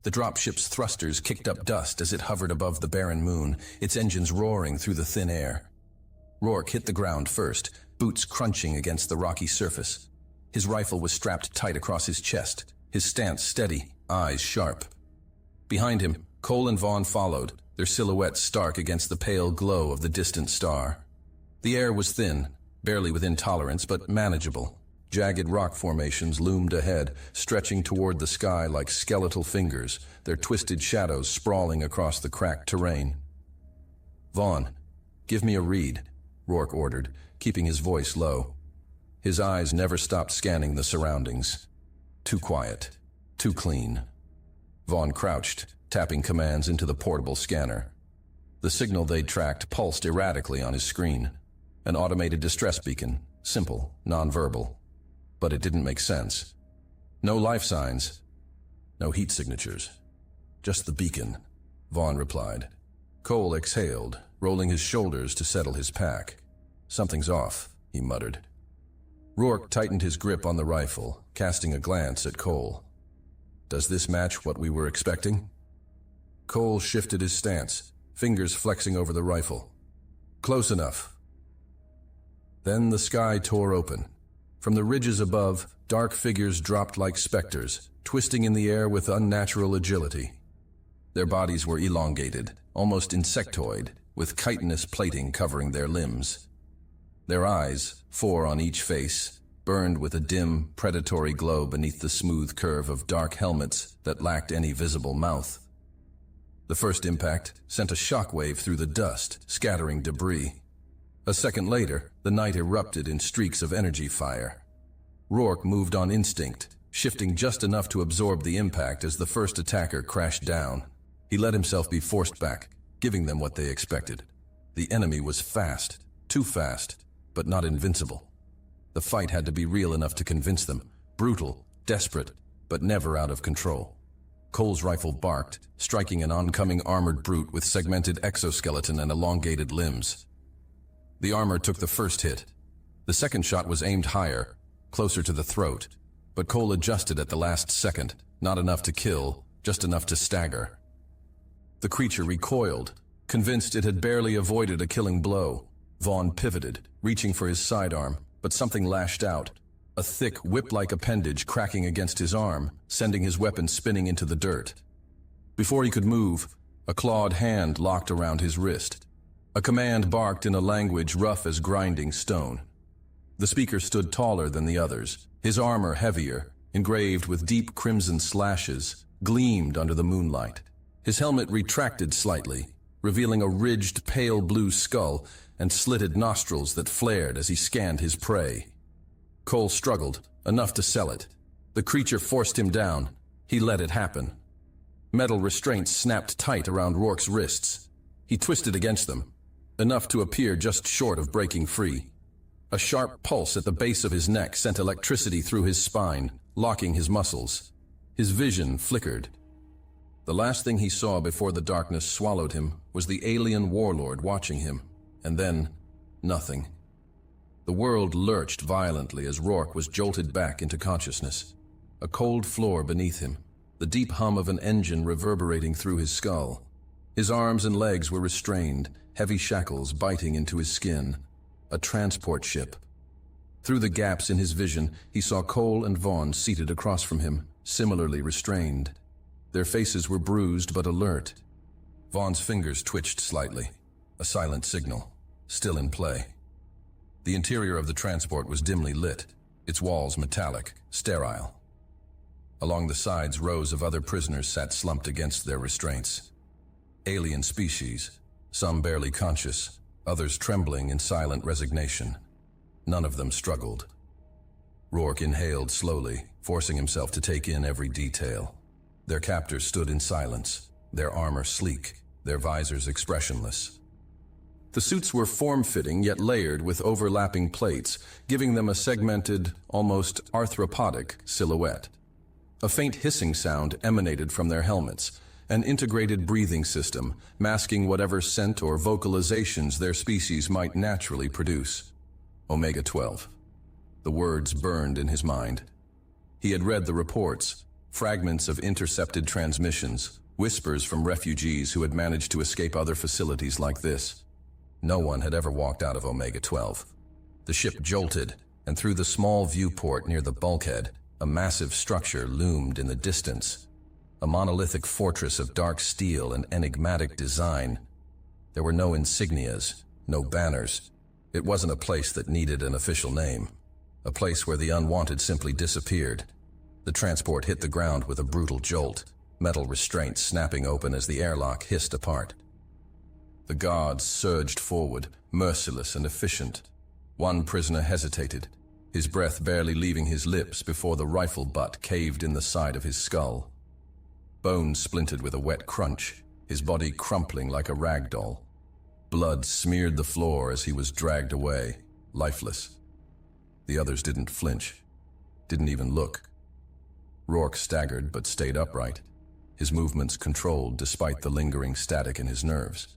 The dropship's thrusters kicked up dust as it hovered above the barren moon, its engines roaring through the thin air. Rourke hit the ground first, boots crunching against the rocky surface. His rifle was strapped tight across his chest, his stance steady, eyes sharp. Behind him, Cole and Vaughn followed, their silhouettes stark against the pale glow of the distant star. The air was thin, barely within tolerance, but manageable. Jagged rock formations loomed ahead, stretching toward the sky like skeletal fingers, their twisted shadows sprawling across the cracked terrain. "Vaughn, give me a read," Rourke ordered, keeping his voice low. His eyes never stopped scanning the surroundings. Too quiet, too clean. Vaughn crouched, tapping commands into the portable scanner. The signal they'd tracked pulsed erratically on his screen. An automated distress beacon, simple, non-verbal. But it didn't make sense. No life signs, no heat signatures. Just the beacon, Vaughn replied. Cole exhaled, rolling his shoulders to settle his pack. "Something's off," he muttered. Rourke tightened his grip on the rifle, casting a glance at Cole. "Does this match what we were expecting?" Cole shifted his stance, fingers flexing over the rifle. "Close enough." Then the sky tore open. From the ridges above, dark figures dropped like specters, twisting in the air with unnatural agility. Their bodies were elongated, almost insectoid, with chitinous plating covering their limbs. Their eyes, 4 on each face, burned with a dim, predatory glow beneath the smooth curve of dark helmets that lacked any visible mouth. The first impact sent a shockwave through the dust, scattering debris. A second later, the night erupted in streaks of energy fire. Rourke moved on instinct, shifting just enough to absorb the impact as the first attacker crashed down. He let himself be forced back, giving them what they expected. The enemy was fast, too fast, but not invincible. The fight had to be real enough to convince them, brutal, desperate, but never out of control. Cole's rifle barked, striking an oncoming armored brute with segmented exoskeleton and elongated limbs. The armor took the first hit. The second shot was aimed higher, closer to the throat, but Cole adjusted at the last second, not enough to kill, just enough to stagger. The creature recoiled, convinced it had barely avoided a killing blow. Vaughn pivoted, reaching for his sidearm, but something lashed out, a thick, whip-like appendage cracking against his arm, sending his weapon spinning into the dirt. Before he could move, a clawed hand locked around his wrist. A command barked in a language rough as grinding stone. The speaker stood taller than the others, his armor heavier, engraved with deep crimson slashes, gleamed under the moonlight. His helmet retracted slightly, revealing a ridged pale blue skull and slitted nostrils that flared as he scanned his prey. Cole struggled, enough to sell it. The creature forced him down. He let it happen. Metal restraints snapped tight around Rourke's wrists. He twisted against them, enough to appear just short of breaking free. A sharp pulse at the base of his neck sent electricity through his spine, locking his muscles. His vision flickered. The last thing he saw before the darkness swallowed him was the alien warlord watching him, and then nothing. The world lurched violently as Rourke was jolted back into consciousness. A cold floor beneath him, the deep hum of an engine reverberating through his skull. His arms and legs were restrained, heavy shackles biting into his skin. A transport ship. Through the gaps in his vision, he saw Cole and Vaughn seated across from him, similarly restrained. Their faces were bruised but alert. Vaughn's fingers twitched slightly, a silent signal, still in play. The interior of the transport was dimly lit, its walls metallic, sterile. Along the sides, rows of other prisoners sat slumped against their restraints. Alien species, some barely conscious, others trembling in silent resignation. None of them struggled. Rourke inhaled slowly, forcing himself to take in every detail. Their captors stood in silence, their armor sleek, their visors expressionless. The suits were form-fitting yet layered with overlapping plates, giving them a segmented, almost arthropodic silhouette. A faint hissing sound emanated from their helmets, an integrated breathing system, masking whatever scent or vocalizations their species might naturally produce. Omega-12. The words burned in his mind. He had read the reports. Fragments of intercepted transmissions, whispers from refugees who had managed to escape other facilities like this. No one had ever walked out of Omega-12. The ship jolted, and through the small viewport near the bulkhead, a massive structure loomed in the distance. A monolithic fortress of dark steel and enigmatic design. There were no insignias, no banners. It wasn't a place that needed an official name. A place where the unwanted simply disappeared. The transport hit the ground with a brutal jolt, metal restraints snapping open as the airlock hissed apart. The guards surged forward, merciless and efficient. One prisoner hesitated, his breath barely leaving his lips before the rifle butt caved in the side of his skull. Bones splintered with a wet crunch, his body crumpling like a rag doll. Blood smeared the floor as he was dragged away, lifeless. The others didn't flinch, didn't even look. Rourke staggered but stayed upright, his movements controlled despite the lingering static in his nerves.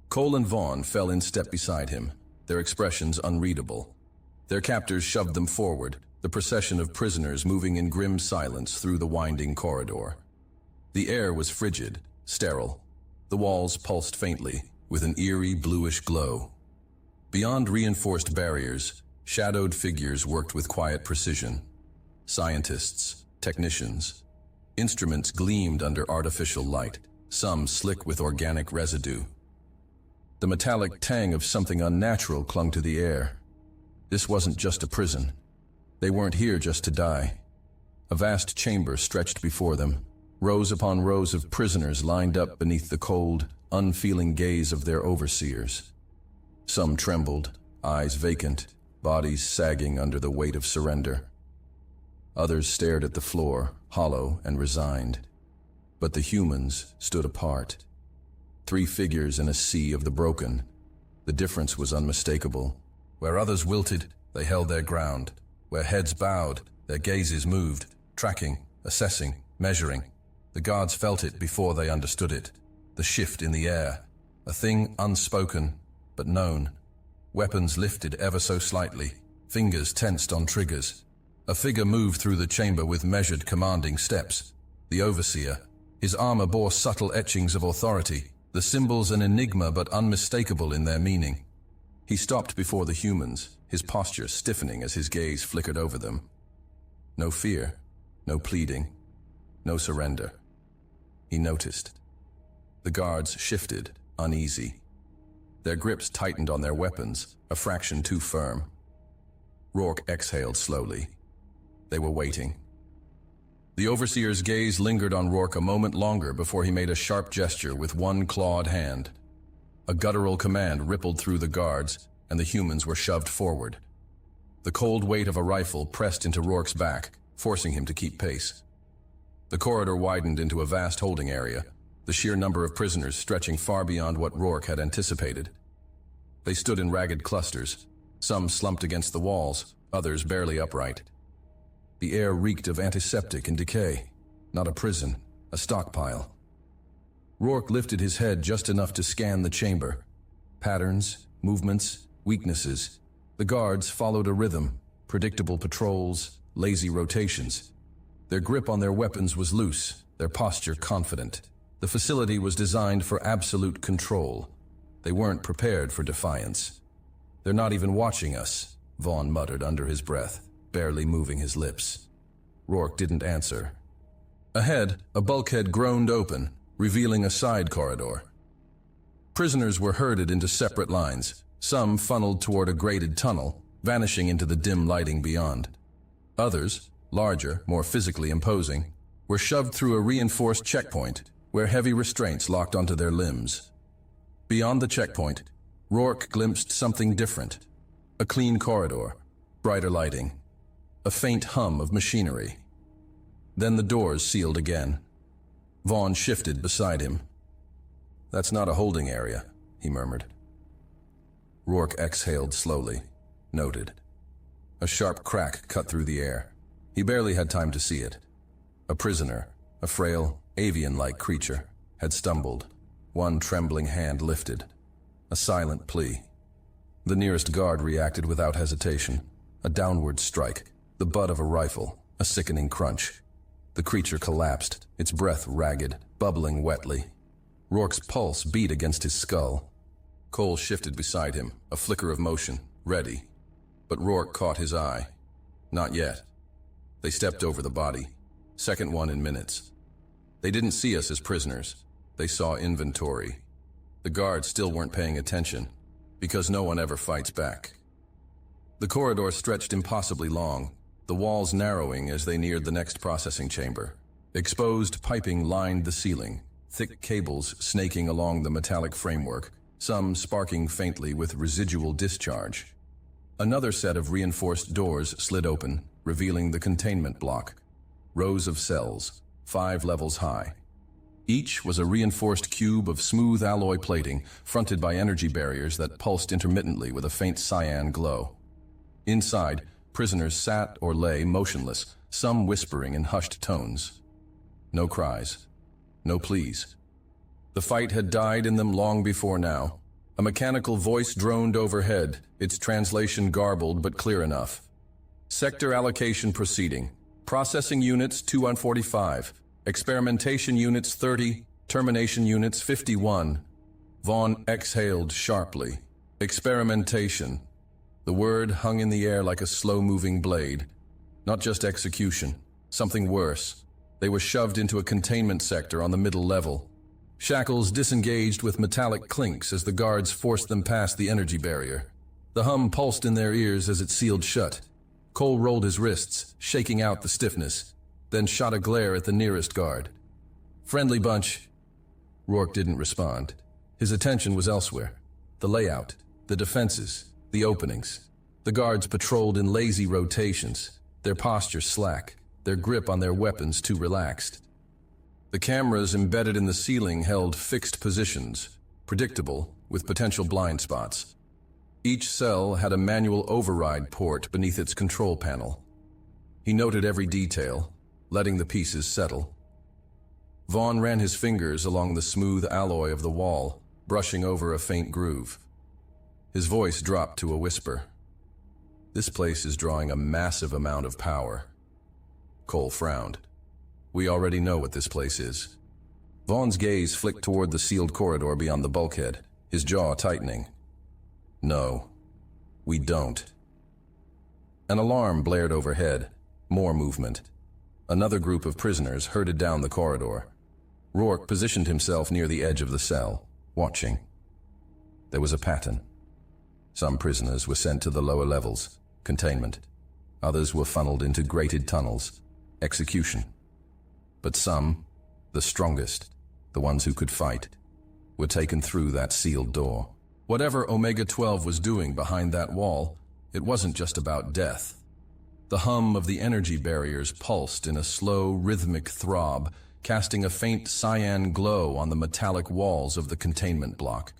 Cole and Vaughn fell in step beside him, their expressions unreadable. Their captors shoved them forward, the procession of prisoners moving in grim silence through the winding corridor. The air was frigid, sterile. The walls pulsed faintly, with an eerie bluish glow. Beyond reinforced barriers, shadowed figures worked with quiet precision. Scientists, technicians. Instruments gleamed under artificial light, some slick with organic residue. The metallic tang of something unnatural clung to the air. This wasn't just a prison. They weren't here just to die. A vast chamber stretched before them, rows upon rows of prisoners lined up beneath the cold, unfeeling gaze of their overseers. Some trembled, eyes vacant, bodies sagging under the weight of surrender. Others stared at the floor, hollow and resigned. But the humans stood apart. 3 figures in a sea of the broken. The difference was unmistakable. Where others wilted, they held their ground. Where heads bowed, their gazes moved, tracking, assessing, measuring. The guards felt it before they understood it. The shift in the air. A thing unspoken, but known. Weapons lifted ever so slightly, fingers tensed on triggers. A figure moved through the chamber with measured, commanding steps. The overseer. His armor bore subtle etchings of authority, the symbols an enigma but unmistakable in their meaning. He stopped before the humans, his posture stiffening as his gaze flickered over them. No fear, no pleading, no surrender. He noticed. The guards shifted, uneasy. Their grips tightened on their weapons, a fraction too firm. Rourke exhaled slowly. They were waiting. The overseer's gaze lingered on Rourke a moment longer before he made a sharp gesture with one clawed hand. A guttural command rippled through the guards, and the humans were shoved forward. The cold weight of a rifle pressed into Rourke's back, forcing him to keep pace. The corridor widened into a vast holding area, the sheer number of prisoners stretching far beyond what Rourke had anticipated. They stood in ragged clusters, some slumped against the walls, others barely upright. The air reeked of antiseptic and decay. Not a prison, a stockpile. Rourke lifted his head just enough to scan the chamber. Patterns, movements, weaknesses. The guards followed a rhythm, predictable patrols, lazy rotations. Their grip on their weapons was loose, their posture confident. The facility was designed for absolute control. They weren't prepared for defiance. "They're not even watching us," Vaughn muttered under his breath, barely moving his lips. Rourke didn't answer. Ahead, a bulkhead groaned open, revealing a side corridor. Prisoners were herded into separate lines, some funneled toward a grated tunnel, vanishing into the dim lighting beyond. Others, larger, more physically imposing, were shoved through a reinforced checkpoint where heavy restraints locked onto their limbs. Beyond the checkpoint, Rourke glimpsed something different. A clean corridor, brighter lighting, a faint hum of machinery. Then the doors sealed again. Vaughn shifted beside him. "That's not a holding area," he murmured. Rourke exhaled slowly, noted. A sharp crack cut through the air. He barely had time to see it. A prisoner, a frail, avian-like creature, had stumbled, one trembling hand lifted. A silent plea. The nearest guard reacted without hesitation. A downward strike, the butt of a rifle, a sickening crunch. The creature collapsed, its breath ragged, bubbling wetly. Rourke's pulse beat against his skull. Cole shifted beside him, a flicker of motion, ready. But Rourke caught his eye. Not yet. They stepped over the body. Second one in minutes. They didn't see us as prisoners. They saw inventory. The guards still weren't paying attention, because no one ever fights back. The corridor stretched impossibly long, the walls narrowing as they neared the next processing chamber. Exposed piping lined the ceiling, thick cables snaking along the metallic framework, some sparking faintly with residual discharge. Another set of reinforced doors slid open, revealing the containment block. Rows of cells, 5 levels high. Each was a reinforced cube of smooth alloy plating, fronted by energy barriers that pulsed intermittently with a faint cyan glow. Inside, prisoners sat or lay motionless, some whispering in hushed tones. No cries, no pleas. The fight had died in them long before now. A mechanical voice droned overhead, its translation garbled but clear enough. Sector allocation proceeding. Processing units 245. Experimentation units 30. Termination units 51. Vaughn exhaled sharply. Experimentation. The word hung in the air like a slow-moving blade. Not just execution, something worse. They were shoved into a containment sector on the middle level. Shackles disengaged with metallic clinks as the guards forced them past the energy barrier. The hum pulsed in their ears as it sealed shut. Cole rolled his wrists, shaking out the stiffness, then shot a glare at the nearest guard. "Friendly bunch." Rourke didn't respond. His attention was elsewhere. The layout, the defenses, the openings. The guards patrolled in lazy rotations, their posture slack, their grip on their weapons too relaxed. The cameras embedded in the ceiling held fixed positions, predictable, with potential blind spots. Each cell had a manual override port beneath its control panel. He noted every detail, letting the pieces settle. Vaughn ran his fingers along the smooth alloy of the wall, brushing over a faint groove. His voice dropped to a whisper. "This place is drawing a massive amount of power." Cole frowned. "We already know what this place is." Vaughn's gaze flicked toward the sealed corridor beyond the bulkhead, his jaw tightening. "No, we don't." An alarm blared overhead. More movement. Another group of prisoners herded down the corridor. Rourke positioned himself near the edge of the cell, watching. There was a pattern. Some prisoners were sent to the lower levels, containment. Others were funneled into grated tunnels, execution. But some, the strongest, the ones who could fight, were taken through that sealed door. Whatever Omega-12 was doing behind that wall, it wasn't just about death. The hum of the energy barriers pulsed in a slow, rhythmic throb, casting a faint cyan glow on the metallic walls of the containment block.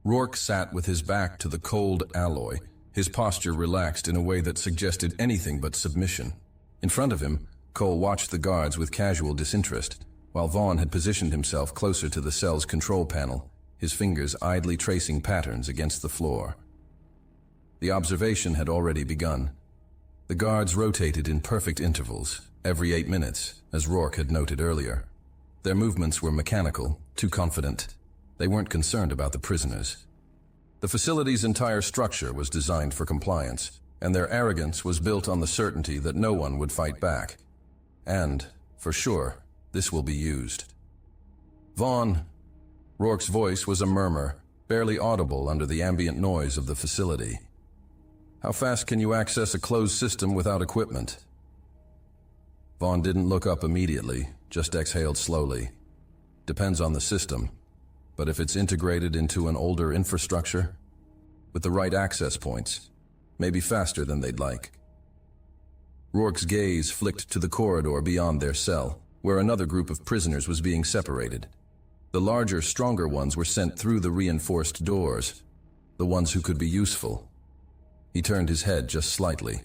Rourke sat with his back to the cold alloy, his posture relaxed in a way that suggested anything but submission. In front of him, Cole watched the guards with casual disinterest, while Vaughn had positioned himself closer to the cell's control panel, his fingers idly tracing patterns against the floor. The observation had already begun. The guards rotated in perfect intervals, every 8 minutes, as Rourke had noted earlier. Their movements were mechanical, too confident. They weren't concerned about the prisoners. The facility's entire structure was designed for compliance, and their arrogance was built on the certainty that no one would fight back. And, for sure, this will be used. "Vaughn." Rourke's voice was a murmur, barely audible under the ambient noise of the facility. "How fast can you access a closed system without equipment?" Vaughn didn't look up immediately, just exhaled slowly. "Depends on the system, but if it's integrated into an older infrastructure, with the right access points, maybe faster than they'd like." Rourke's gaze flicked to the corridor beyond their cell, where another group of prisoners was being separated. The larger, stronger ones were sent through the reinforced doors, the ones who could be useful. He turned his head just slightly.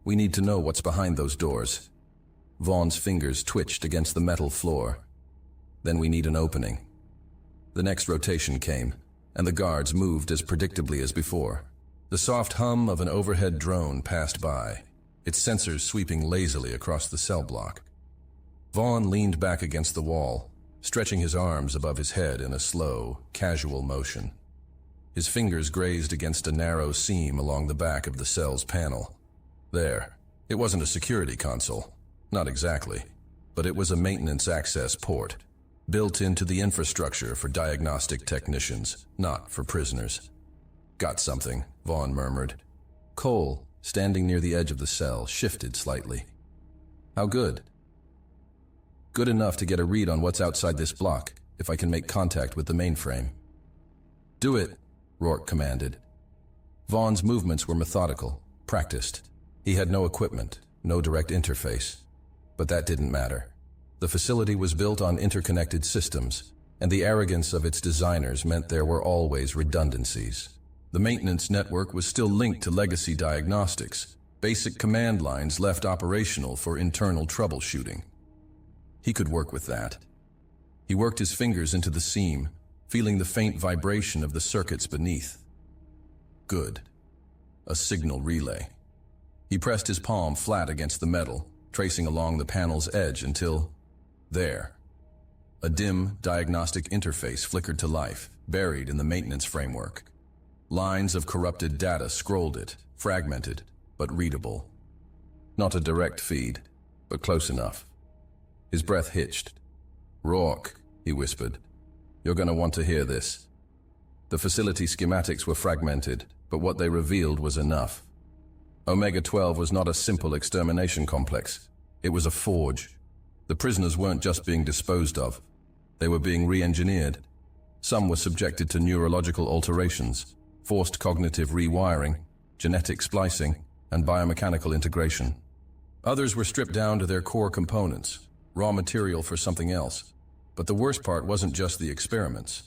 "We need to know what's behind those doors." Vaughn's fingers twitched against the metal floor. "Then we need an opening." The next rotation came, and the guards moved as predictably as before. The soft hum of an overhead drone passed by, its sensors sweeping lazily across the cell block. Vaughn leaned back against the wall, stretching his arms above his head in a slow, casual motion. His fingers grazed against a narrow seam along the back of the cell's panel. There. It wasn't a security console. Not exactly. But it was a maintenance access port, built into the infrastructure for diagnostic technicians, not for prisoners. Got something, Vaughn murmured. Cole, standing near the edge of the cell, shifted slightly. How good? Good enough to get a read on what's outside this block, if I can make contact with the mainframe. Do it, Rourke commanded. Vaughn's movements were methodical, practiced. He had no equipment, no direct interface. But that didn't matter. The facility was built on interconnected systems, and the arrogance of its designers meant there were always redundancies. The maintenance network was still linked to legacy diagnostics, basic command lines left operational for internal troubleshooting. He could work with that. He worked his fingers into the seam, feeling the faint vibration of the circuits beneath. Good. A signal relay. He pressed his palm flat against the metal, tracing along the panel's edge until... there. A dim, diagnostic interface flickered to life, buried in the maintenance framework. Lines of corrupted data scrolled it, fragmented, but readable. Not a direct feed, but close enough. His breath hitched. Rourke, he whispered. You're going to want to hear this. The facility schematics were fragmented, but what they revealed was enough. Omega-12 was not a simple extermination complex. It was a forge. The prisoners weren't just being disposed of. They were being re-engineered. Some were subjected to neurological alterations, forced cognitive rewiring, genetic splicing, and biomechanical integration. Others were stripped down to their core components, raw material for something else. But the worst part wasn't just the experiments.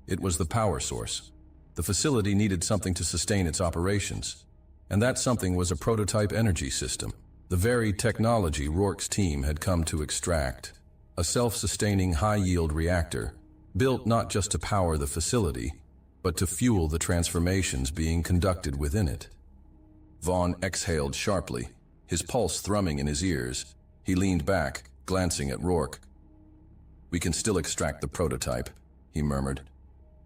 It was the power source. The facility needed something to sustain its operations, and that something was a prototype energy system, the very technology Rourke's team had come to extract. A self-sustaining high-yield reactor, built not just to power the facility, but to fuel the transformations being conducted within it. Vaughn exhaled sharply, his pulse thrumming in his ears. He leaned back, glancing at Rourke. We can still extract the prototype, he murmured.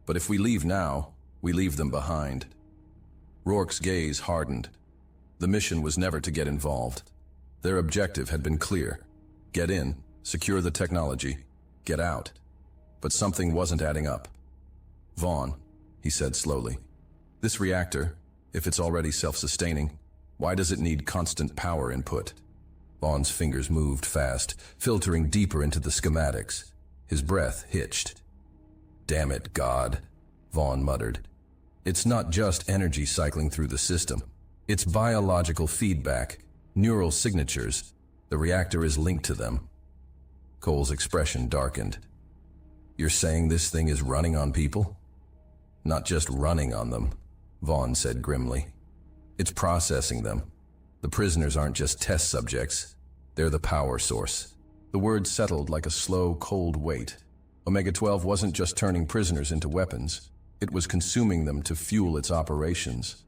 But if we leave now, we leave them behind. Rourke's gaze hardened. The mission was never to get involved. Their objective had been clear. Get in, secure the technology, get out. But something wasn't adding up. Vaughn, he said slowly, this reactor, if it's already self-sustaining, why does it need constant power input? Vaughn's fingers moved fast, filtering deeper into the schematics. His breath hitched. Damn it, God, Vaughn muttered. It's not just energy cycling through the system. It's biological feedback, neural signatures. The reactor is linked to them. Cole's expression darkened. You're saying this thing is running on people? Not just running on them, Vaughn said grimly. It's processing them. The prisoners aren't just test subjects. They're the power source. The words settled like a slow, cold weight. Omega-12 wasn't just turning prisoners into weapons. It was consuming them to fuel its operations.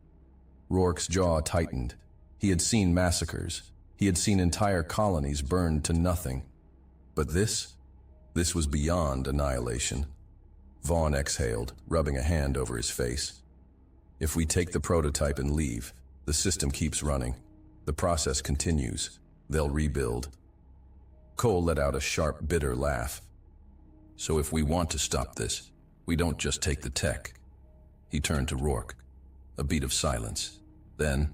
Rourke's jaw tightened. He had seen massacres. He had seen entire colonies burned to nothing. But this was beyond annihilation. Vaughn exhaled, rubbing a hand over his face. If we take the prototype and leave, the system keeps running. The process continues. They'll rebuild. Cole let out a sharp, bitter laugh. So if we want to stop this, we don't just take the tech. He turned to Rourke. A beat of silence. Then,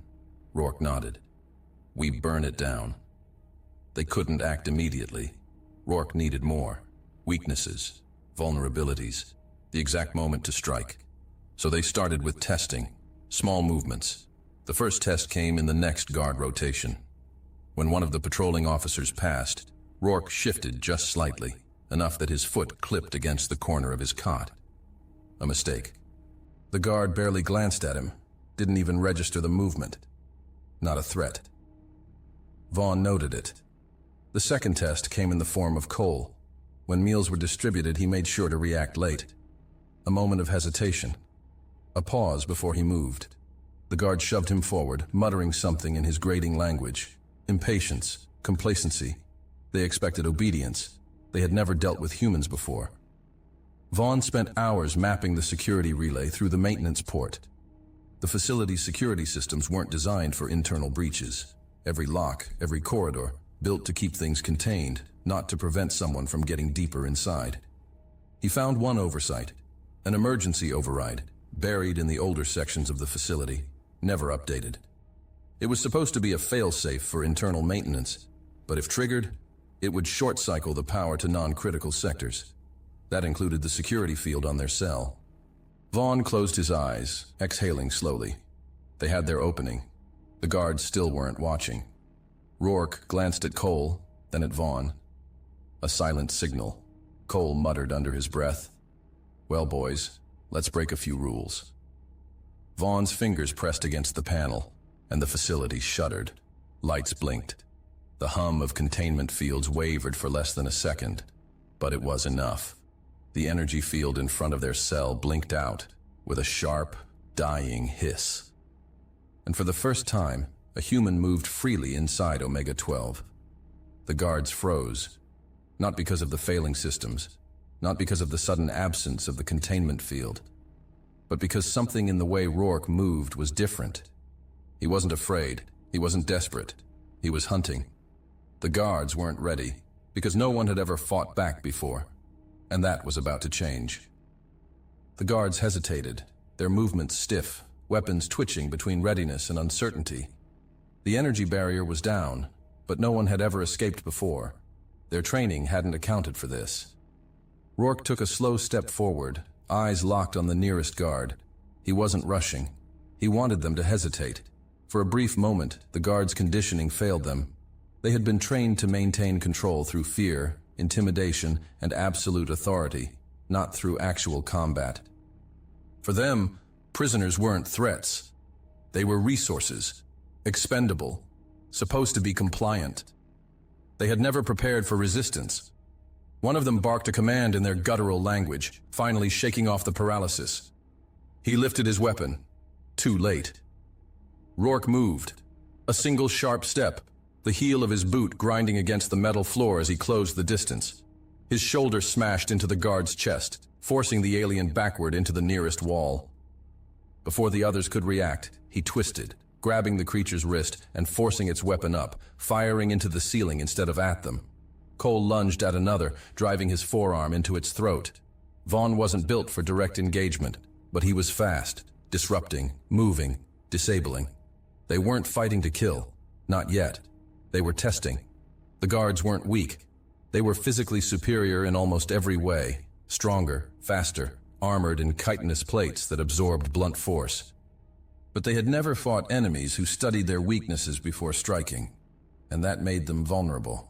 Rourke nodded. We burn it down. They couldn't act immediately. Rourke needed more. Weaknesses, vulnerabilities, the exact moment to strike. So they started with testing, small movements. The first test came in the next guard rotation. When one of the patrolling officers passed, Rourke shifted just slightly, enough that his foot clipped against the corner of his cot. A mistake. The guard barely glanced at him, didn't even register the movement. Not a threat. Vaughn noted it. The second test came in the form of Cole. When meals were distributed, he made sure to react late. A moment of hesitation. A pause before he moved. The guard shoved him forward, muttering something in his grating language. Impatience, complacency. They expected obedience. They had never dealt with humans before. Vaughn spent hours mapping the security relay through the maintenance port. The facility's security systems weren't designed for internal breaches. Every lock, every corridor, built to keep things contained, not to prevent someone from getting deeper inside. He found one oversight, an emergency override, buried in the older sections of the facility, never updated. It was supposed to be a fail-safe for internal maintenance, but if triggered, it would short-cycle the power to non-critical sectors. That included the security field on their cell. Vaughn closed his eyes, exhaling slowly. They had their opening. The guards still weren't watching. Rourke glanced at Cole, then at Vaughn. A silent signal. Cole muttered under his breath, "Well, boys, let's break a few rules." Vaughn's fingers pressed against the panel, and the facility shuddered. Lights blinked. The hum of containment fields wavered for less than a second, but it was enough. The energy field in front of their cell blinked out with a sharp, dying hiss. And for the first time, a human moved freely inside Omega-12. The guards froze, not because of the failing systems, not because of the sudden absence of the containment field, but because something in the way Rourke moved was different. He wasn't afraid, he wasn't desperate, he was hunting. The guards weren't ready, because no one had ever fought back before, and that was about to change. The guards hesitated, their movements stiff, weapons twitching between readiness and uncertainty. The energy barrier was down, but no one had ever escaped before. Their training hadn't accounted for this. Rourke took a slow step forward, eyes locked on the nearest guard. He wasn't rushing. He wanted them to hesitate. For a brief moment, the guards' conditioning failed them. They had been trained to maintain control through fear, intimidation, and absolute authority, not through actual combat. For them, prisoners weren't threats. They were resources, expendable, supposed to be compliant. They had never prepared for resistance. One of them barked a command in their guttural language, finally shaking off the paralysis. He lifted his weapon. Too late. Rourke moved. A single sharp step, the heel of his boot grinding against the metal floor as he closed the distance. His shoulder smashed into the guard's chest, forcing the alien backward into the nearest wall. Before the others could react, he twisted, grabbing the creature's wrist and forcing its weapon up, firing into the ceiling instead of at them. Cole lunged at another, driving his forearm into its throat. Vaughn wasn't built for direct engagement, but he was fast, disrupting, moving, disabling. They weren't fighting to kill. Not yet. They were testing. The guards weren't weak. They were physically superior in almost every way. Stronger, faster, armored in chitinous plates that absorbed blunt force. But they had never fought enemies who studied their weaknesses before striking, and that made them vulnerable.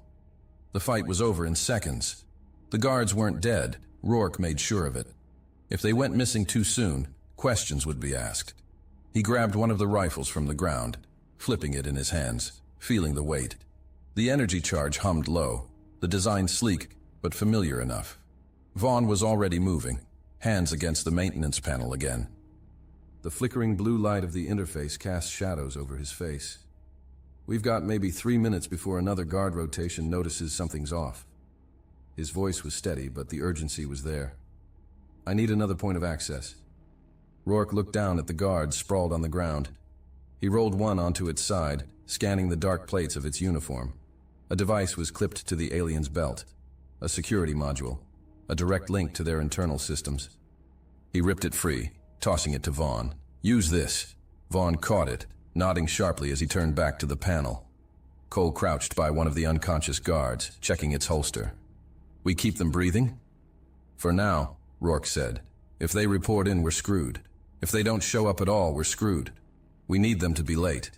The fight was over in seconds. The guards weren't dead. Rourke made sure of it. If they went missing too soon, questions would be asked. He grabbed one of the rifles from the ground, flipping it in his hands, feeling the weight. The energy charge hummed low, the design sleek, but familiar enough. Vaughn was already moving, hands against the maintenance panel again. The flickering blue light of the interface cast shadows over his face. "We've got maybe 3 minutes before another guard rotation notices something's off." His voice was steady, but the urgency was there. "I need another point of access." Rourke looked down at the guard sprawled on the ground. He rolled one onto its side, scanning the dark plates of its uniform. A device was clipped to the alien's belt. A security module. A direct link to their internal systems. He ripped it free, tossing it to Vaughn. "Use this." Vaughn caught it, nodding sharply as he turned back to the panel. Cole crouched by one of the unconscious guards, checking its holster. "We keep them breathing?" "For now," Rourke said. "If they report in, we're screwed. If they don't show up at all, we're screwed. We need them to be late."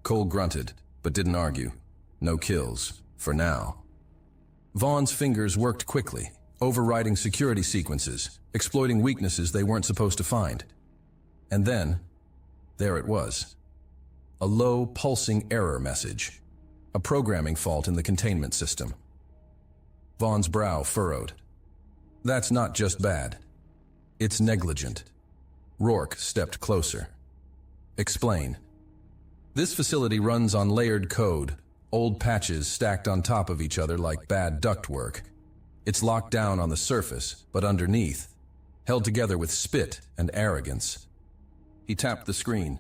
Cole grunted, but didn't argue. No kills, for now. Vaughn's fingers worked quickly, overriding security sequences, exploiting weaknesses they weren't supposed to find. And then, there it was. A low, pulsing error message. A programming fault in the containment system. Vaughn's brow furrowed. That's not just bad. It's negligent. Rourke stepped closer. "Explain." "This facility runs on layered code, old patches stacked on top of each other like bad ductwork. It's locked down on the surface, but underneath, held together with spit and arrogance. He tapped the screen.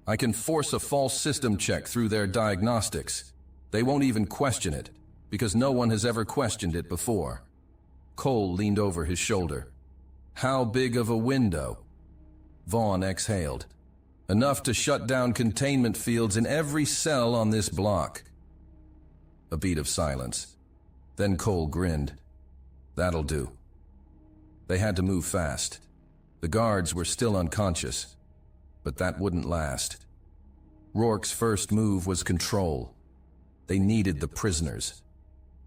I can force a false system check through their diagnostics. They won't even question it, because no one has ever questioned it before. Cole leaned over his shoulder. How big of a window? Vaughn exhaled. Enough to shut down containment fields in every cell on this block. A beat of silence. Then Cole grinned. That'll do. They had to move fast. The guards were still unconscious, but that wouldn't last. Rourke's first move was control. They needed the prisoners.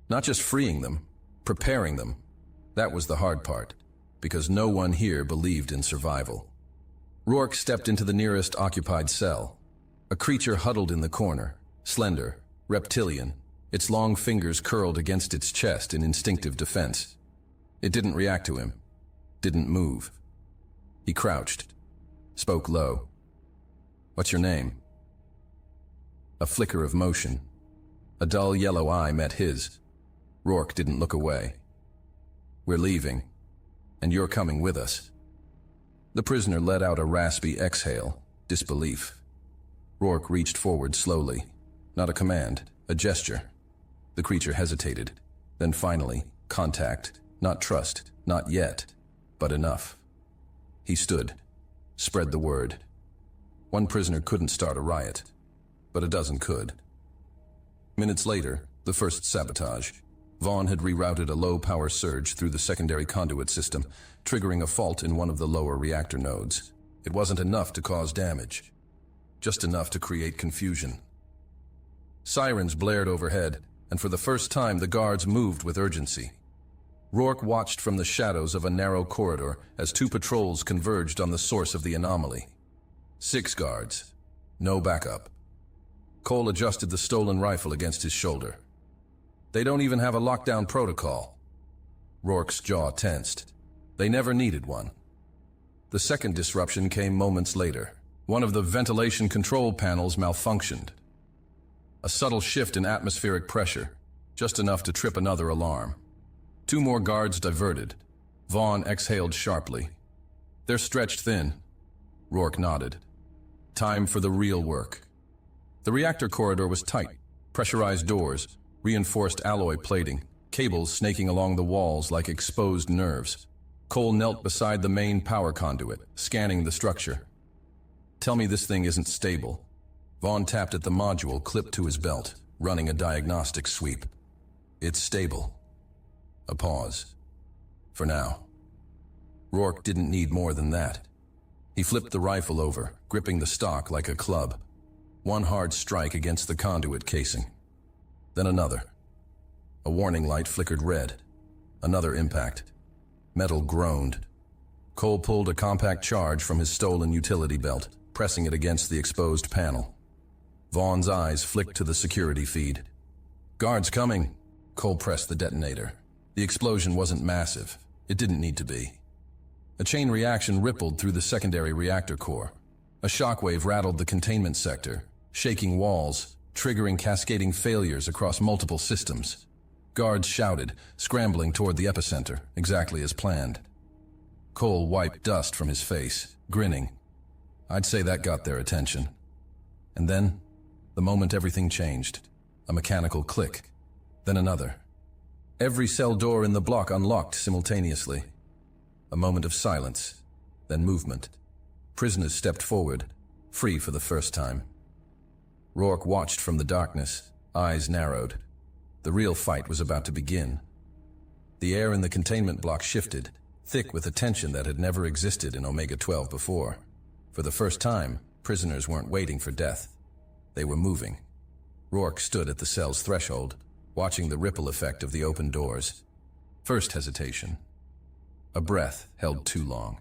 Not just freeing them, preparing them. That was the hard part, because no one here believed in survival. Rourke stepped into the nearest occupied cell. A creature huddled in the corner, slender, reptilian, its long fingers curled against its chest in instinctive defense. It didn't react to him, didn't move. He crouched, spoke low. What's your name? A flicker of motion. A dull yellow eye met his. Rourke didn't look away. We're leaving, and you're coming with us. The prisoner let out a raspy exhale, disbelief. Rourke reached forward slowly. Not a command, a gesture. The creature hesitated. Then finally, contact. Not trust, not yet, but enough. He stood, spread the word. One prisoner couldn't start a riot, but a dozen could. Minutes later, the first sabotage. Vaughn had rerouted a low-power surge through the secondary conduit system, triggering a fault in one of the lower reactor nodes. It wasn't enough to cause damage, just enough to create confusion. Sirens blared overhead, and for the first time the guards moved with urgency. Rourke watched from the shadows of a narrow corridor as two patrols converged on the source of the anomaly. 6 guards. No backup. Cole adjusted the stolen rifle against his shoulder. They don't even have a lockdown protocol. Rourke's jaw tensed. They never needed one. The second disruption came moments later. One of the ventilation control panels malfunctioned. A subtle shift in atmospheric pressure, just enough to trip another alarm. 2 more guards diverted. Vaughn exhaled sharply. They're stretched thin. Rourke nodded. Time for the real work. The reactor corridor was tight. Pressurized doors, reinforced alloy plating, cables snaking along the walls like exposed nerves. Cole knelt beside the main power conduit, scanning the structure. Tell me this thing isn't stable. Vaughn tapped at the module clipped to his belt, running a diagnostic sweep. It's stable. A pause. For now. Rourke didn't need more than that. He flipped the rifle over, gripping the stock like a club. One hard strike against the conduit casing. Then another. A warning light flickered red. Another impact. Metal groaned. Cole pulled a compact charge from his stolen utility belt, pressing it against the exposed panel. Vaughn's eyes flicked to the security feed. Guards coming. Cole pressed the detonator. The explosion wasn't massive. It didn't need to be. A chain reaction rippled through the secondary reactor core. A shockwave rattled the containment sector, shaking walls, triggering cascading failures across multiple systems. Guards shouted, scrambling toward the epicenter, exactly as planned. Cole wiped dust from his face, grinning. I'd say that got their attention. And then, the moment everything changed, a mechanical click, then another. Every cell door in the block unlocked simultaneously. A moment of silence, then movement. Prisoners stepped forward, free for the first time. Rourke watched from the darkness, eyes narrowed. The real fight was about to begin. The air in the containment block shifted, thick with a tension that had never existed in Omega-12 before. For the first time, prisoners weren't waiting for death. They were moving. Rourke stood at the cell's threshold, watching the ripple effect of the open doors. First hesitation. A breath held too long.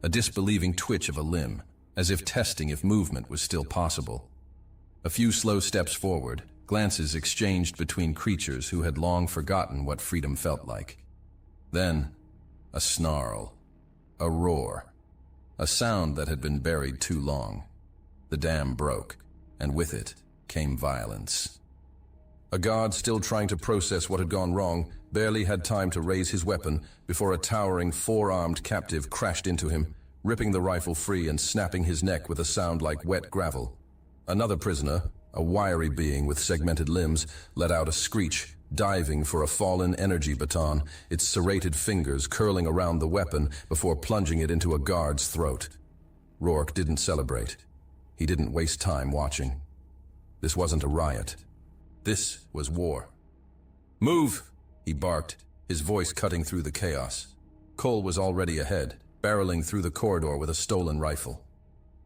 A disbelieving twitch of a limb, as if testing if movement was still possible. A few slow steps forward, glances exchanged between creatures who had long forgotten what freedom felt like. Then, a snarl, a roar, a sound that had been buried too long. The dam broke, and with it came violence. A guard, still trying to process what had gone wrong, barely had time to raise his weapon before a towering four-armed captive crashed into him, ripping the rifle free and snapping his neck with a sound like wet gravel. Another prisoner, a wiry being with segmented limbs, let out a screech, diving for a fallen energy baton, its serrated fingers curling around the weapon before plunging it into a guard's throat. Rourke didn't celebrate. He didn't waste time watching. This wasn't a riot. This was war. "Move!" he barked, his voice cutting through the chaos. Cole was already ahead, barreling through the corridor with a stolen rifle.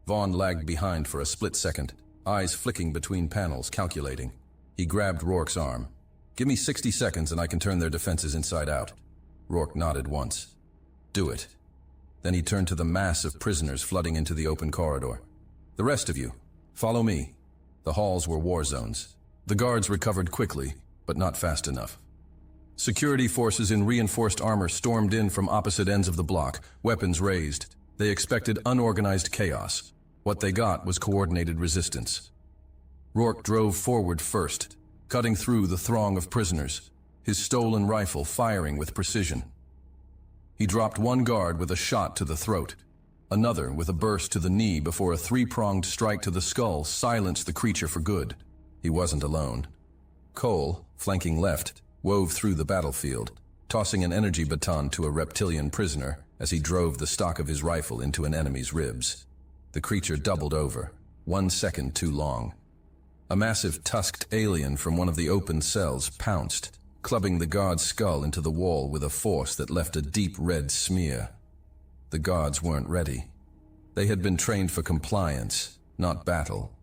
Vaughn lagged behind for a split second, eyes flicking between panels, calculating. He grabbed Rourke's arm. "Give me 60 seconds and I can turn their defenses inside out." Rourke nodded once. "Do it." Then he turned to the mass of prisoners flooding into the open corridor. "The rest of you, follow me." The halls were war zones. The guards recovered quickly, but not fast enough. Security forces in reinforced armor stormed in from opposite ends of the block, weapons raised. They expected unorganized chaos. What they got was coordinated resistance. Rourke drove forward first, cutting through the throng of prisoners, his stolen rifle firing with precision. He dropped one guard with a shot to the throat, another with a burst to the knee before a three-pronged strike to the skull silenced the creature for good. He wasn't alone. Cole, flanking left, wove through the battlefield, tossing an energy baton to a reptilian prisoner as he drove the stock of his rifle into an enemy's ribs. The creature doubled over, 1 second too long. A massive tusked alien from one of the open cells pounced, clubbing the guard's skull into the wall with a force that left a deep red smear. The guards weren't ready. They had been trained for compliance, not battle.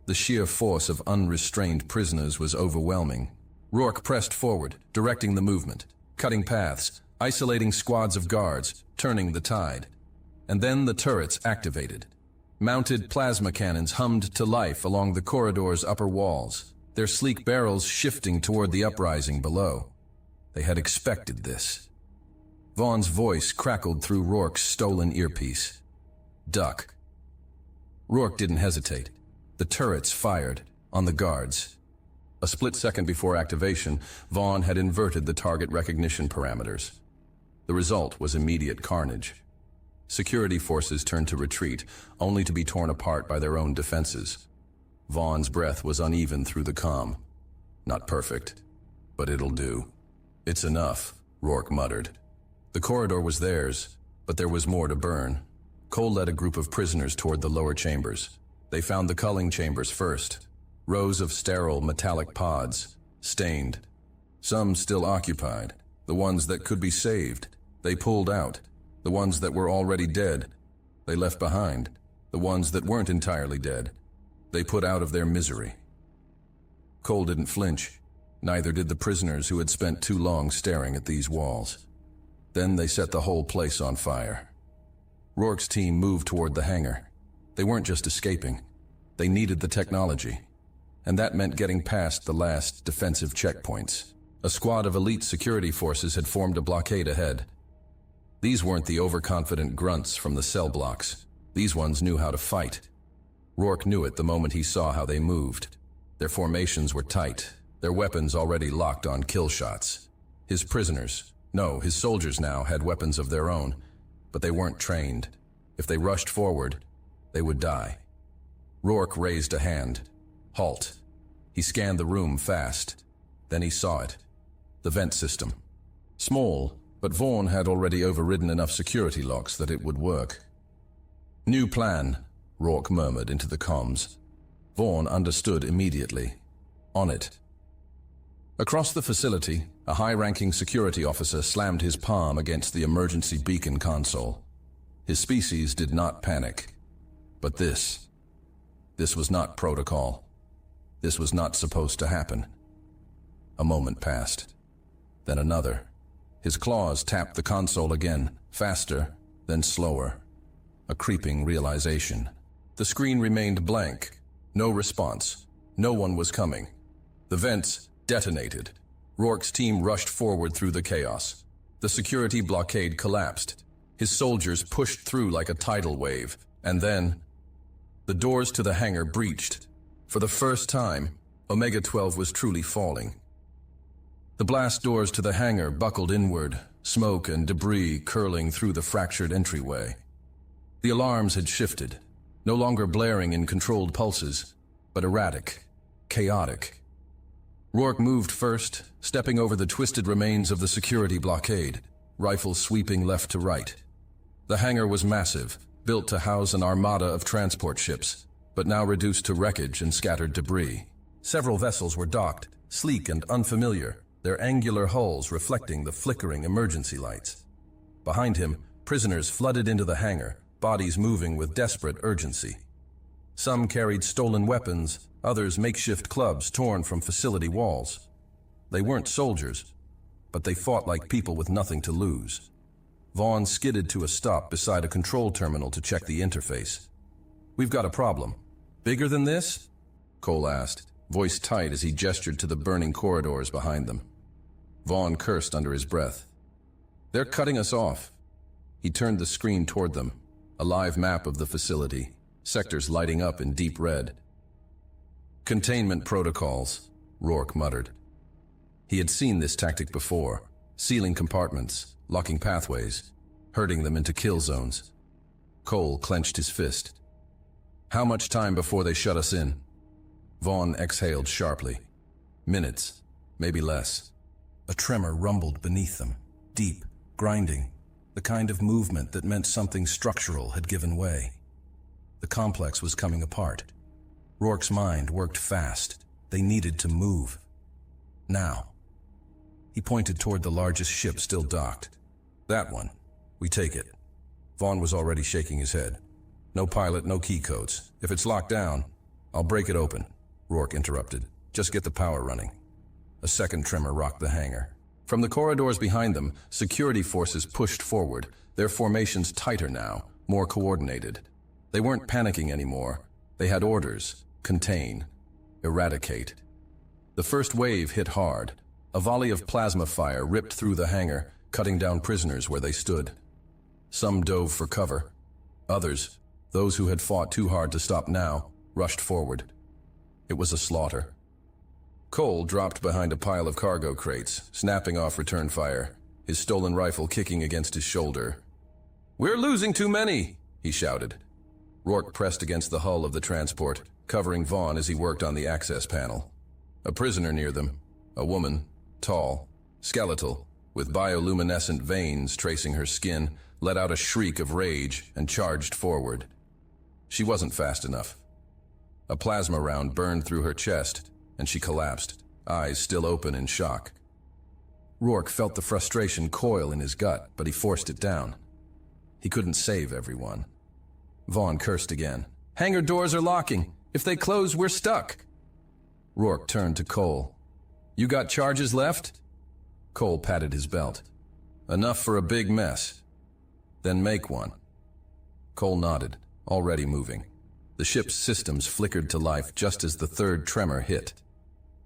The sheer force of unrestrained prisoners was overwhelming. Rourke pressed forward, directing the movement, cutting paths, isolating squads of guards, turning the tide. And then the turrets activated. Mounted plasma cannons hummed to life along the corridor's upper walls, their sleek barrels shifting toward the uprising below. They had expected this. Vaughn's voice crackled through Rourke's stolen earpiece. "Duck." Rourke didn't hesitate. The turrets fired on the guards. A split second before activation, Vaughn had inverted the target recognition parameters. The result was immediate carnage. Security forces turned to retreat, only to be torn apart by their own defenses. Vaughn's breath was uneven through the comm. "Not perfect, but it'll do." "It's enough," Rourke muttered. The corridor was theirs, but there was more to burn. Cole led a group of prisoners toward the lower chambers. They found the culling chambers first. Rows of sterile metallic pods, stained. Some still occupied, the ones that could be saved. They pulled out. The ones that were already dead. They left behind. The ones that weren't entirely dead. They put out of their misery. Cole didn't flinch. Neither did the prisoners who had spent too long staring at these walls. Then they set the whole place on fire. Rourke's team moved toward the hangar. They weren't just escaping. They needed the technology. And that meant getting past the last defensive checkpoints. A squad of elite security forces had formed a blockade ahead. These weren't the overconfident grunts from the cell blocks. These ones knew how to fight. Rourke knew it the moment he saw how they moved. Their formations were tight, their weapons already locked on kill shots. His prisoners, no, his soldiers now, had weapons of their own, but they weren't trained. If they rushed forward, they would die. Rourke raised a hand. Halt. He scanned the room fast. Then he saw it. The vent system. Small, but Vaughn had already overridden enough security locks that it would work. "New plan," Rourke murmured into the comms. Vaughn understood immediately. On it. Across the facility, a high-ranking security officer slammed his palm against the emergency beacon console. His species did not panic. But this was not protocol. This was not supposed to happen. A moment passed. Then another. His claws tapped the console again, faster, then slower. A creeping realization. The screen remained blank. No response. No one was coming. The vents detonated. Rourke's team rushed forward through the chaos. The security blockade collapsed. His soldiers pushed through like a tidal wave. And then, the doors to the hangar breached. For the first time, Omega-12 was truly falling. The blast doors to the hangar buckled inward, smoke and debris curling through the fractured entryway. The alarms had shifted, no longer blaring in controlled pulses, but erratic, chaotic. Rourke moved first, stepping over the twisted remains of the security blockade, rifles sweeping left to right. The hangar was massive, built to house an armada of transport ships, but now reduced to wreckage and scattered debris. Several vessels were docked, sleek and unfamiliar, their angular hulls reflecting the flickering emergency lights. Behind him, prisoners flooded into the hangar, bodies moving with desperate urgency. Some carried stolen weapons, others makeshift clubs torn from facility walls. They weren't soldiers, but they fought like people with nothing to lose. Vaughn skidded to a stop beside a control terminal to check the interface. "We've got a problem. Bigger than this?" Cole asked, voice tight as he gestured to the burning corridors behind them. Vaughn cursed under his breath. "They're cutting us off." He turned the screen toward them, a live map of the facility, sectors lighting up in deep red. "Containment protocols," Rourke muttered. He had seen this tactic before, sealing compartments, locking pathways, herding them into kill zones. Cole clenched his fist. "How much time before they shut us in?" Vaughn exhaled sharply. "Minutes, maybe less." A tremor rumbled beneath them, deep, grinding, the kind of movement that meant something structural had given way. The complex was coming apart. Rourke's mind worked fast. They needed to move. Now. He pointed toward the largest ship still docked. "That one. We take it." Vaughn was already shaking his head. "No pilot, no key codes. If it's locked down, I'll break it open," Rourke interrupted. "Just get the power running." A second tremor rocked the hangar. From the corridors behind them, security forces pushed forward, their formations tighter now, more coordinated. They weren't panicking anymore. They had orders: contain, eradicate. The first wave hit hard. A volley of plasma fire ripped through the hangar, cutting down prisoners where they stood. Some dove for cover. Others, those who had fought too hard to stop now, rushed forward. It was a slaughter. Cole dropped behind a pile of cargo crates, snapping off return fire, his stolen rifle kicking against his shoulder. "We're losing too many!" he shouted. Rourke pressed against the hull of the transport, covering Vaughn as he worked on the access panel. A prisoner near them, a woman, tall, skeletal, with bioluminescent veins tracing her skin, let out a shriek of rage and charged forward. She wasn't fast enough. A plasma round burned through her chest, and she collapsed, eyes still open in shock. Rourke felt the frustration coil in his gut, but he forced it down. He couldn't save everyone. Vaughn cursed again. "Hangar doors are locking. If they close, we're stuck." Rourke turned to Cole. "You got charges left?" Cole patted his belt. "Enough for a big mess." "Then make one." Cole nodded, already moving. The ship's systems flickered to life just as the third tremor hit.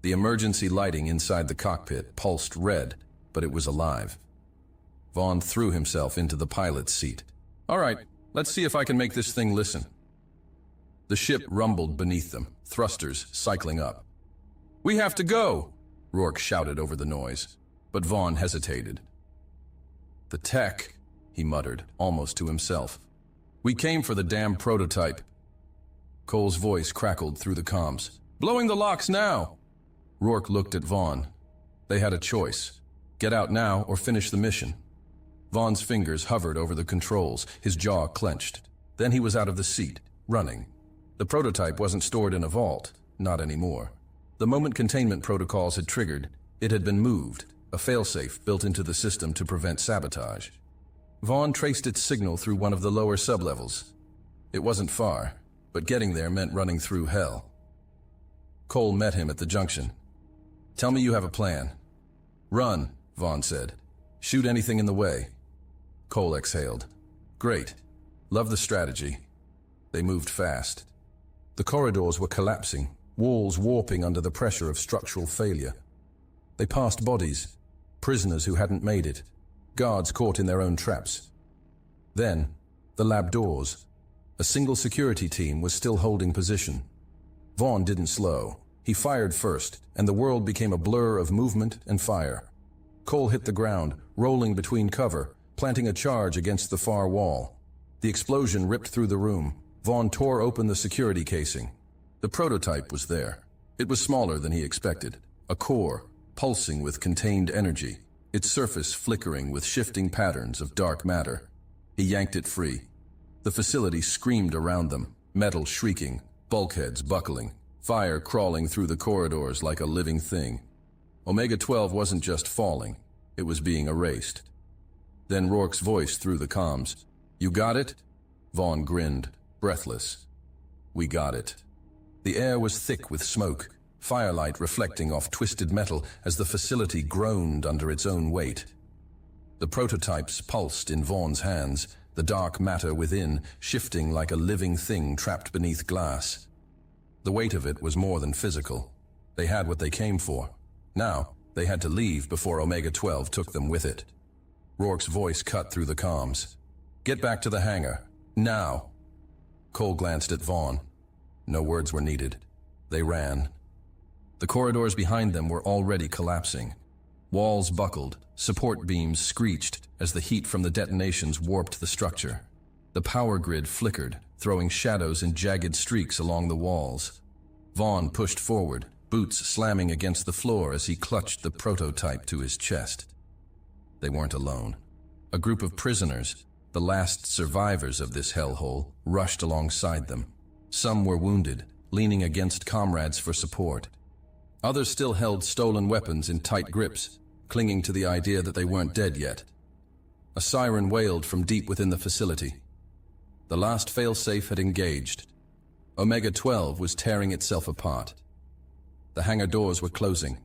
The emergency lighting inside the cockpit pulsed red, but it was alive. Vaughn threw himself into the pilot's seat. "All right, let's see if I can make this thing listen." The ship rumbled beneath them, thrusters cycling up. "We have to go!" Rourke shouted over the noise, but Vaughn hesitated. "The tech," he muttered, almost to himself. "We came for the damn prototype." Cole's voice crackled through the comms. "Blowing the locks now!" Rourke looked at Vaughn. They had a choice: get out now or finish the mission. Vaughn's fingers hovered over the controls, his jaw clenched. Then he was out of the seat, running. The prototype wasn't stored in a vault, not anymore. The moment containment protocols had triggered, it had been moved, a failsafe built into the system to prevent sabotage. Vaughn traced its signal through one of the lower sublevels. It wasn't far, but getting there meant running through hell. Cole met him at the junction. "Tell me you have a plan." "Run," Vaughn said. "Shoot anything in the way." Cole exhaled. "Great. Love the strategy." They moved fast. The corridors were collapsing, walls warping under the pressure of structural failure. They passed bodies, prisoners who hadn't made it, guards caught in their own traps. Then, the lab doors. A single security team was still holding position. Vaughn didn't slow. He fired first, and the world became a blur of movement and fire. Cole hit the ground, rolling between cover, planting a charge against the far wall. The explosion ripped through the room. Vaughn tore open the security casing. The prototype was there. It was smaller than he expected. A core, pulsing with contained energy, its surface flickering with shifting patterns of dark matter. He yanked it free. The facility screamed around them, metal shrieking, bulkheads buckling, fire crawling through the corridors like a living thing. Omega-12 wasn't just falling, it was being erased. Then Rourke's voice through the comms. "You got it?" Vaughn grinned, breathless. "We got it." The air was thick with smoke, firelight reflecting off twisted metal as the facility groaned under its own weight. The prototypes pulsed in Vaughn's hands, the dark matter within shifting like a living thing trapped beneath glass. The weight of it was more than physical. They had what they came for. Now, they had to leave before Omega-12 took them with it. Rourke's voice cut through the comms. "Get back to the hangar. Now." Cole glanced at Vaughn. No words were needed. They ran. The corridors behind them were already collapsing. Walls buckled, support beams screeched as the heat from the detonations warped the structure. The power grid flickered, throwing shadows and jagged streaks along the walls. Vaughn pushed forward, boots slamming against the floor as he clutched the prototype to his chest. They weren't alone. A group of prisoners, the last survivors of this hellhole, rushed alongside them. Some were wounded, leaning against comrades for support. Others still held stolen weapons in tight grips, clinging to the idea that they weren't dead yet. A siren wailed from deep within the facility. The last failsafe had engaged. Omega-12 was tearing itself apart. The hangar doors were closing.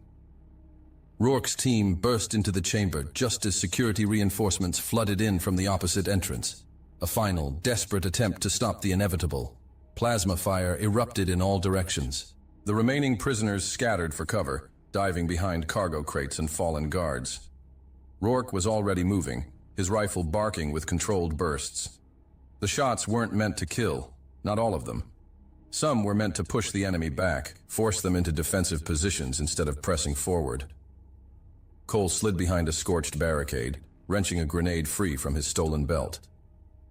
Rourke's team burst into the chamber just as security reinforcements flooded in from the opposite entrance. A final, desperate attempt to stop the inevitable. Plasma fire erupted in all directions. The remaining prisoners scattered for cover, diving behind cargo crates and fallen guards. Rourke was already moving, his rifle barking with controlled bursts. The shots weren't meant to kill, not all of them. Some were meant to push the enemy back, force them into defensive positions instead of pressing forward. Cole slid behind a scorched barricade, wrenching a grenade free from his stolen belt.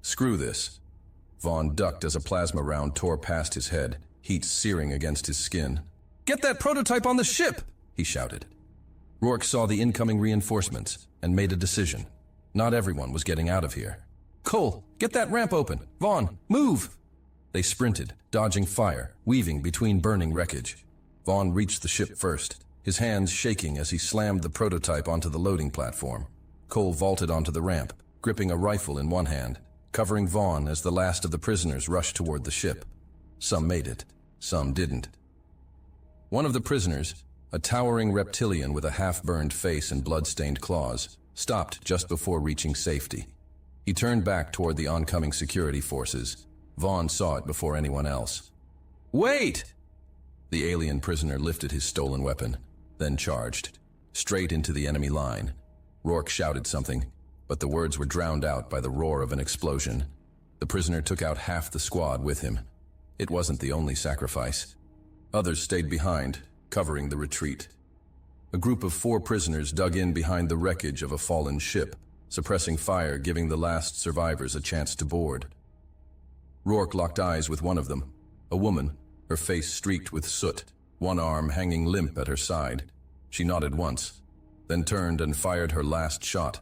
"Screw this." Vaughn ducked as a plasma round tore past his head, heat searing against his skin. "Get that prototype on the ship!" he shouted. Rourke saw the incoming reinforcements and made a decision. Not everyone was getting out of here. "Cole, get that ramp open! Vaughn, move!" They sprinted, dodging fire, weaving between burning wreckage. Vaughn reached the ship first, his hands shaking as he slammed the prototype onto the loading platform. Cole vaulted onto the ramp, gripping a rifle in one hand, covering Vaughn as the last of the prisoners rushed toward the ship. Some made it, some didn't. One of the prisoners, a towering reptilian with a half-burned face and blood-stained claws, stopped just before reaching safety. He turned back toward the oncoming security forces. Vaughn saw it before anyone else. "Wait!" The alien prisoner lifted his stolen weapon, then charged, straight into the enemy line. Rourke shouted something, but the words were drowned out by the roar of an explosion. The prisoner took out half the squad with him. It wasn't the only sacrifice. Others stayed behind, covering the retreat. A group of 4 prisoners dug in behind the wreckage of a fallen ship, suppressing fire, giving the last survivors a chance to board. Rourke locked eyes with one of them, a woman, her face streaked with soot, one arm hanging limp at her side. She nodded once, then turned and fired her last shot.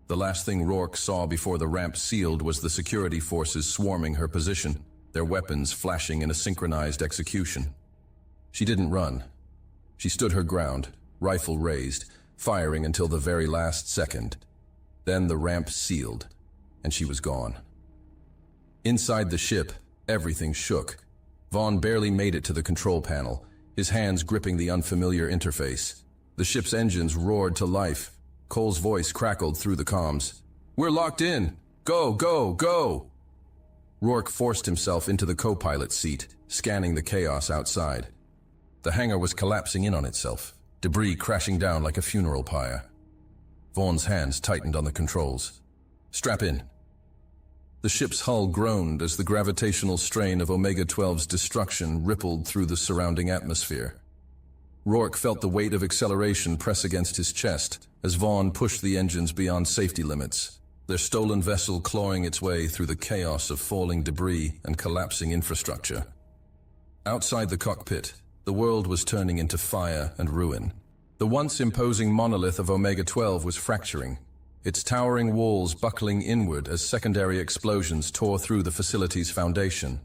The last thing Rourke saw before the ramp sealed was the security forces swarming her position, their weapons flashing in a synchronized execution. She didn't run. She stood her ground, rifle raised, firing until the very last second. Then the ramp sealed, and she was gone. Inside the ship, everything shook. Vaughn barely made it to the control panel, his hands gripping the unfamiliar interface. The ship's engines roared to life. Cole's voice crackled through the comms. "We're locked in! Go, go, go!" Rourke forced himself into the co-pilot seat, scanning the chaos outside. The hangar was collapsing in on itself, debris crashing down like a funeral pyre. Vaughn's hands tightened on the controls. "Strap in." The ship's hull groaned as the gravitational strain of Omega-12's destruction rippled through the surrounding atmosphere. Rourke felt the weight of acceleration press against his chest as Vaughn pushed the engines beyond safety limits, their stolen vessel clawing its way through the chaos of falling debris and collapsing infrastructure. Outside the cockpit, the world was turning into fire and ruin. The once imposing monolith of Omega-12 was fracturing, its towering walls buckling inward as secondary explosions tore through the facility's foundation.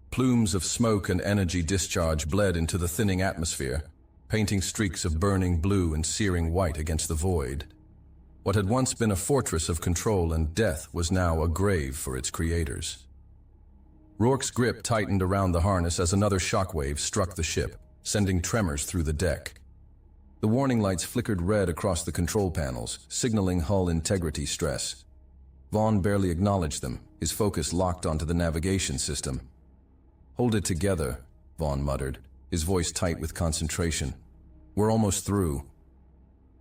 Plumes of smoke and energy discharge bled into the thinning atmosphere, painting streaks of burning blue and searing white against the void. What had once been a fortress of control and death was now a grave for its creators. Rourke's grip tightened around the harness as another shockwave struck the ship, sending tremors through the deck. The warning lights flickered red across the control panels, signaling hull integrity stress. Vaughn barely acknowledged them, his focus locked onto the navigation system. "Hold it together," Vaughn muttered, his voice tight with concentration. "We're almost through."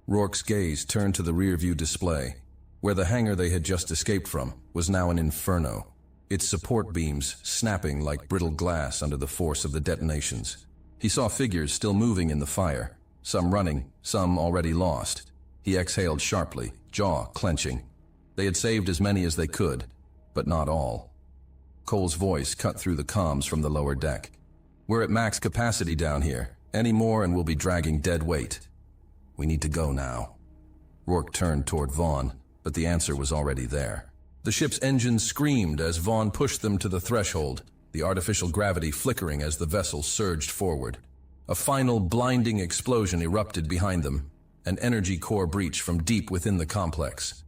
Rourke's gaze turned to the rear-view display, where the hangar they had just escaped from was now an inferno, its support beams snapping like brittle glass under the force of the detonations. He saw figures still moving in the fire, some running, some already lost. He exhaled sharply, jaw clenching. They had saved as many as they could, but not all. Cole's voice cut through the comms from the lower deck. "We're at max capacity down here. Any more and we'll be dragging dead weight. We need to go now." Rourke turned toward Vaughn, but the answer was already there. The ship's engines screamed as Vaughn pushed them to the threshold, the artificial gravity flickering as the vessel surged forward. A final blinding explosion erupted behind them, an energy core breach from deep within the complex.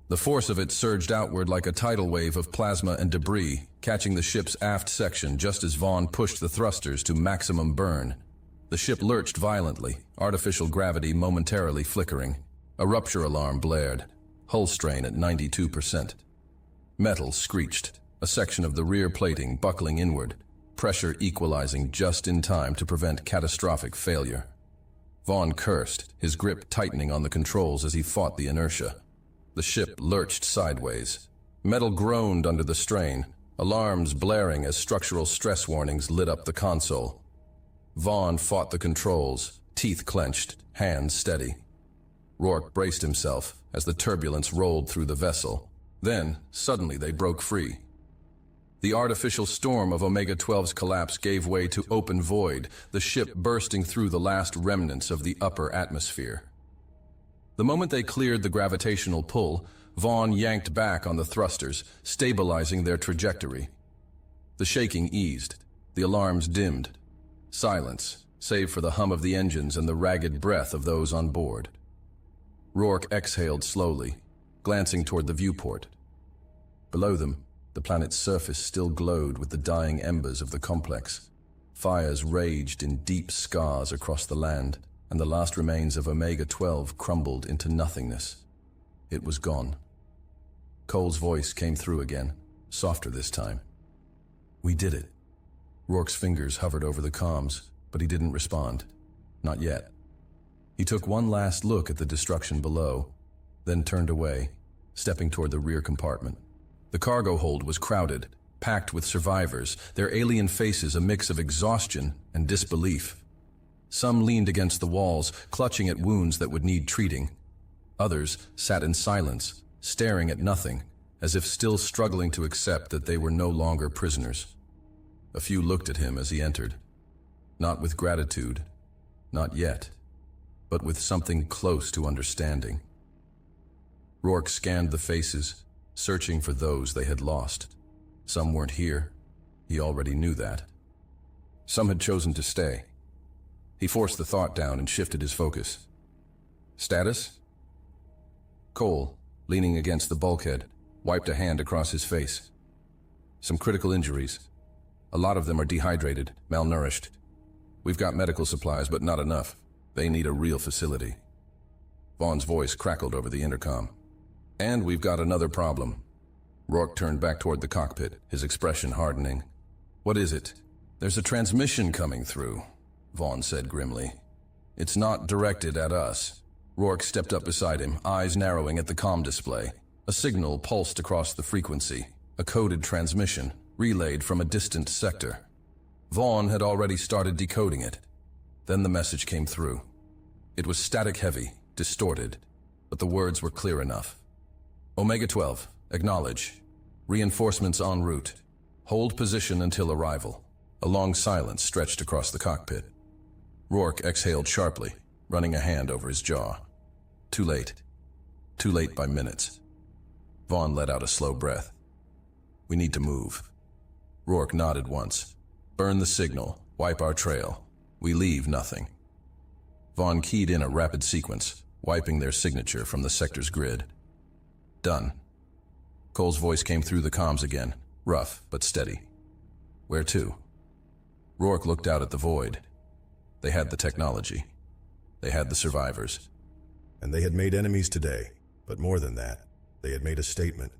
The force of it surged outward like a tidal wave of plasma and debris, catching the ship's aft section just as Vaughn pushed the thrusters to maximum burn. The ship lurched violently, artificial gravity momentarily flickering. A rupture alarm blared, hull strain at 92%. Metal screeched, a section of the rear plating buckling inward, pressure equalizing just in time to prevent catastrophic failure. Vaughn cursed, his grip tightening on the controls as he fought the inertia. The ship lurched sideways. Metal groaned under the strain, alarms blaring as structural stress warnings lit up the console. Vaughn fought the controls, teeth clenched, hands steady. Rourke braced himself as the turbulence rolled through the vessel. Then, suddenly they broke free. The artificial storm of Omega-12's collapse gave way to open void, the ship bursting through the last remnants of the upper atmosphere. The moment they cleared the gravitational pull, Vaughn yanked back on the thrusters, stabilizing their trajectory. The shaking eased, the alarms dimmed. Silence, save for the hum of the engines and the ragged breath of those on board. Rourke exhaled slowly, glancing toward the viewport. Below them, the planet's surface still glowed with the dying embers of the complex. Fires raged in deep scars across the land, and the last remains of Omega-12 crumbled into nothingness. It was gone. Cole's voice came through again, softer this time. "We did it." Rourke's fingers hovered over the comms, but he didn't respond. Not yet. He took one last look at the destruction below, then turned away, stepping toward the rear compartment. The cargo hold was crowded, packed with survivors, their alien faces a mix of exhaustion and disbelief. Some leaned against the walls, clutching at wounds that would need treating. Others sat in silence, staring at nothing, as if still struggling to accept that they were no longer prisoners. A few looked at him as he entered. Not with gratitude, not yet, but with something close to understanding. Rourke scanned the faces, searching for those they had lost. Some weren't here. He already knew that. Some had chosen to stay. He forced the thought down and shifted his focus. Status? Cole, leaning against the bulkhead, wiped a hand across his face. Some critical injuries. A lot of them are dehydrated, malnourished. We've got medical supplies, but not enough. They need a real facility. Vaughn's voice crackled over the intercom. And we've got another problem. Rourke turned back toward the cockpit, his expression hardening. What is it? There's a transmission coming through, Vaughn said grimly. It's not directed at us. Rourke stepped up beside him, eyes narrowing at the comm display. A signal pulsed across the frequency, a coded transmission, relayed from a distant sector. Vaughn had already started decoding it. Then the message came through. It was static heavy, distorted, but the words were clear enough. Omega-12, acknowledge. Reinforcements en route. Hold position until arrival. A long silence stretched across the cockpit. Rourke exhaled sharply, running a hand over his jaw. Too late. Too late by minutes. Vaughn let out a slow breath. We need to move. Rourke nodded once. Burn the signal. Wipe our trail. We leave nothing. Vaughn keyed in a rapid sequence, wiping their signature from the sector's grid. Done. Cole's voice came through the comms again, rough but steady. Where to? Rourke looked out at the void. They had the technology. They had the survivors. And they had made enemies today, but more than that, they had made a statement.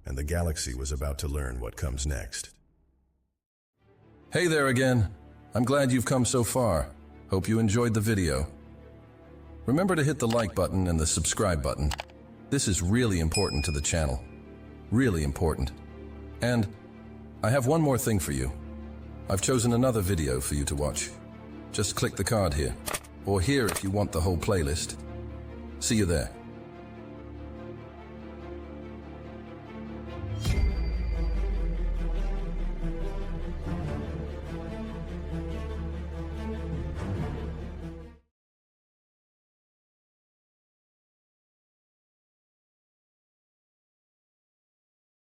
And the galaxy was about to learn what comes next. Hey there again. I'm glad you've come so far. Hope you enjoyed the video. Remember to hit the like button and the subscribe button. This is really important to the channel. Really important. And I have one more thing for you. I've chosen another video for you to watch. Just click the card here, or here if you want the whole playlist. See you there.